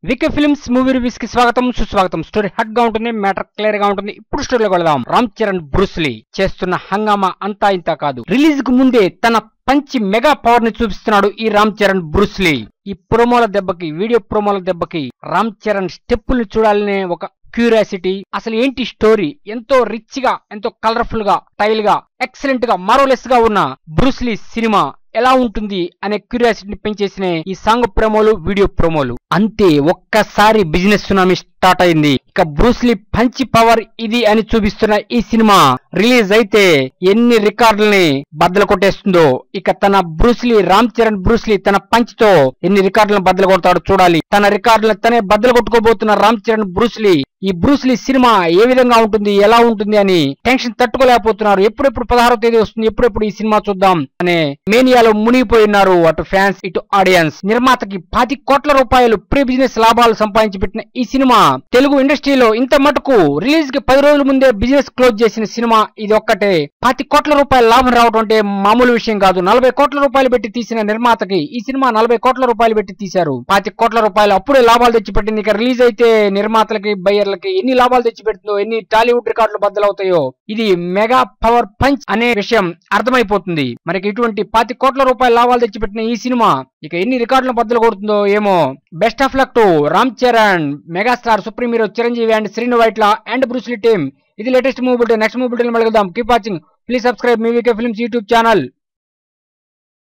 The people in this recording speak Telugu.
వికే ఫిల్మ్స్ మూవీ రివ్యూస్ కి స్వాగతం సుస్వాగతం. స్టోరీ హాట్ గా ఉంటుంది, మ్యాటర్ క్లియర్ గా ఉంటుంది. ఇప్పుడు స్టోరీలోకి వెళదాం. రామ్ చరణ్ బ్రూస్లీ చేస్తున్న హంగామా అంతా ఇంత కాదు. రిలీజ్ కు ముందే తన పంచి మెగా పవర్ ని చూపిస్తున్నాడు ఈ రామ్ చరణ్ బ్రూస్లీ. ఈ ప్రోమోల దెబ్బకి, వీడియో ప్రోమోల దెబ్బకి రామ్ చరణ్ స్టెప్పుల్ని చూడాలనే ఒక క్యూరియాసిటీ. అసలు ఏంటి స్టోరీ, ఎంతో రిచ్ గా, ఎంతో కలర్ఫుల్ గా, స్టైల్ గా, ఎక్సలెంట్ గా, మరోలెస్ గా ఉన్న బ్రూస్లీ సినిమా ఎలా ఉంటుంది అనే క్యూరియాసిటీని పెంచేసిన ఈ సాంగ్ ప్రోమోలు, వీడియో ప్రోమోలు. అంతే, ఒక్కసారి బిజినెస్ సునామీ స్టార్ట్ అయింది. ఇక బ్రూస్లీ పంచి పవర్ ఇది అని చూపిస్తున్న ఈ సినిమా రిలీజ్ అయితే ఎన్ని రికార్డుల్ని బద్దలు కొట్టేస్తుందో. ఇక తన బ్రూస్లీ, రామ్ చరణ్ బ్రూస్లీ తన పంచితో ఎన్ని రికార్డులను బద్దలు కొడతాడో చూడాలి. తన రికార్డులను తనే బద్దలు కొట్టుకోబోతున్న రామ్ చరణ్ బ్రూస్లీ. ఈ బ్రూస్లీ సినిమా ఏ విధంగా ఉంటుంది, ఎలా ఉంటుంది అని టెన్షన్ తట్టుకోలేకపోతున్నారు. ఎప్పుడెప్పుడు 16వ తేదీ వస్తుంది, ఎప్పుడెప్పుడు ఈ సినిమా చూద్దాం అనే మేనియాలో మునిగిపోయి ఉన్నారు అటు ఫ్యాన్స్, ఇటు ఆడియన్స్. నిర్మాతకి 20 కోట్ల రూపాయలు ప్రీ బిజినెస్ లాభాలు సంపాదించి పెట్టిన ఈ సినిమా తెలుగు ఇండస్ట్రీలో ఇంత మటుకు రిలీజ్ కి 10 రోజుల ముందే బిజినెస్ క్లోజ్ చేసిన సినిమా ఇది ఒక్కటే. 20 కోట్ల రూపాయల లాభం రావడం అంటే మామూలు విషయం కాదు. 40 కోట్ల రూపాయలు పెట్టి తీసిన నిర్మాతకి ఈ సినిమా 40 కోట్ల రూపాయలు పెట్టి తీశారు. 20 కోట్ల రూపాయలు అప్పుడే లాభాలు తెచ్చిపెట్టింది. ఇక రిలీజ్ అయితే నిర్మాతలకి, బయ్యర్లకి ఎన్ని లాభాలు తెచ్చిపెడుతుందో, ఎన్ని టాలీవుడ్ రికార్డులు బద్దలవుతాయో ఇది మెగా పవర్ పంచ్ అనే విషయం అర్థమైపోతుంది. మనకి ఇటువంటి 20 కోట్ల రూపాయల లాభాలు తెచ్చిపెట్టిన ఈ సినిమా ఇక ఎన్ని రికార్డులను బద్దలు కొడుతుందో ఏమో. Best of luck to Ram Charan, megastar, supreme hero Chiranjeevi and Srinu Vaitla and Bruce Lee team. ఇది latest movie bulletin. Next movie bulletin మళ్ళీ కలుద్దాం. Keep watching. ప్లీజ్ సబ్స్క్రైబ్ మీ వికే ఫిల్మ్స్ యూట్యూబ్ ఛానల్.